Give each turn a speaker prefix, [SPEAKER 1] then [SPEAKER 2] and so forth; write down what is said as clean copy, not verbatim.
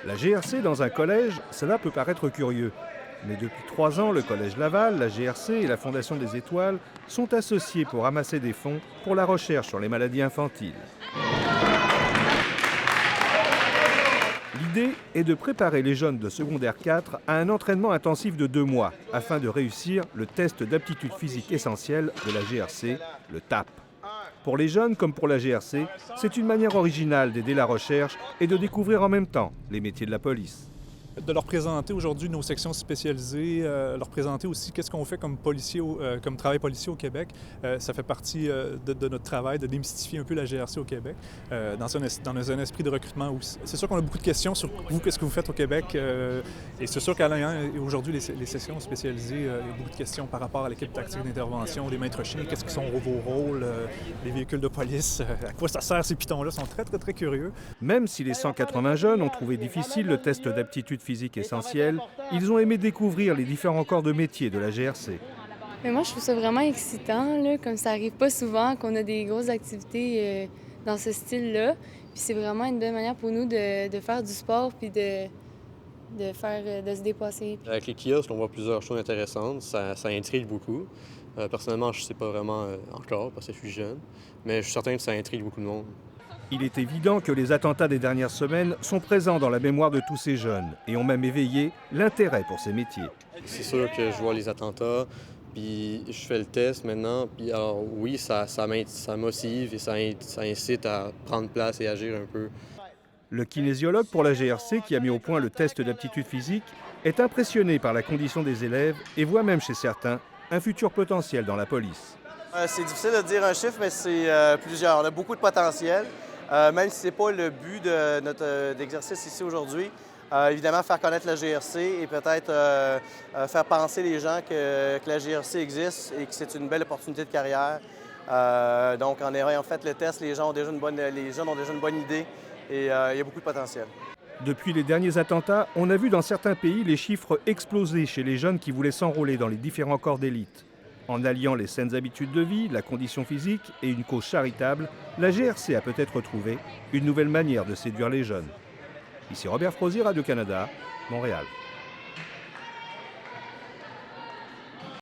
[SPEAKER 1] La GRC dans un collège, cela peut paraître curieux. Mais depuis 3 ans, le Collège Laval, la GRC et la Fondation des Étoiles sont associés pour ramasser des fonds pour la recherche sur les maladies infantiles. L'idée est de préparer les jeunes de secondaire 4 à un entraînement intensif de 2 mois afin de réussir le test d'aptitude physique essentielle de la GRC, le TAP. Pour les jeunes comme pour la GRC, c'est une manière originale d'aider la recherche et de découvrir en même temps les métiers de la police.
[SPEAKER 2] De leur présenter aujourd'hui nos sections spécialisées, leur présenter aussi qu'est-ce qu'on fait comme policier, comme travail policier au Québec. Ça fait partie de notre travail de démystifier un peu la GRC au Québec, dans un esprit de recrutement aussi. C'est sûr qu'on a beaucoup de questions sur vous, qu'est-ce que vous faites au Québec. Et c'est sûr qu'aujourd'hui, les sessions spécialisées, il y a beaucoup de questions par rapport à l'équipe tactique d'intervention, les maîtres chiens, qu'est-ce qui sont vos rôles, les véhicules de police, à quoi ça sert ces pitons-là, sont très, très, très curieux.
[SPEAKER 1] Même si les 180 jeunes ont trouvé difficile le test d'aptitude physique essentielle, ils ont aimé découvrir les différents corps de métier de la GRC.
[SPEAKER 3] Mais moi, je trouve ça vraiment excitant, là, comme ça arrive pas souvent qu'on a des grosses activités dans ce style-là. Puis c'est vraiment une belle manière pour nous de faire du sport puis de se dépasser.
[SPEAKER 4] Avec les kiosques, on voit plusieurs choses intéressantes. Ça intrigue beaucoup. Personnellement, je ne sais pas vraiment encore parce que je suis jeune, mais je suis certain que ça intrigue beaucoup de monde.
[SPEAKER 1] Il est évident que les attentats des dernières semaines sont présents dans la mémoire de tous ces jeunes et ont même éveillé l'intérêt pour ces métiers.
[SPEAKER 4] C'est sûr que je vois les attentats, puis je fais le test maintenant, puis alors oui, ça motive et ça incite à prendre place et agir un peu.
[SPEAKER 1] Le kinésiologue pour la GRC, qui a mis au point le test d'aptitude physique, est impressionné par la condition des élèves et voit même chez certains un futur potentiel dans la police.
[SPEAKER 5] C'est difficile de dire un chiffre, mais c'est plusieurs. On a beaucoup de potentiel. Même si ce n'est pas le but de notre exercice ici aujourd'hui, évidemment, faire connaître la GRC et peut-être faire penser les gens que la GRC existe et que c'est une belle opportunité de carrière. Donc, en ayant fait le test, les jeunes ont déjà une bonne idée et il y a beaucoup de potentiel.
[SPEAKER 1] Depuis les derniers attentats, on a vu dans certains pays les chiffres exploser chez les jeunes qui voulaient s'enrôler dans les différents corps d'élite. En alliant les saines habitudes de vie, la condition physique et une cause charitable, la GRC a peut-être trouvé une nouvelle manière de séduire les jeunes. Ici Robert Frozy, Radio-Canada, Montréal.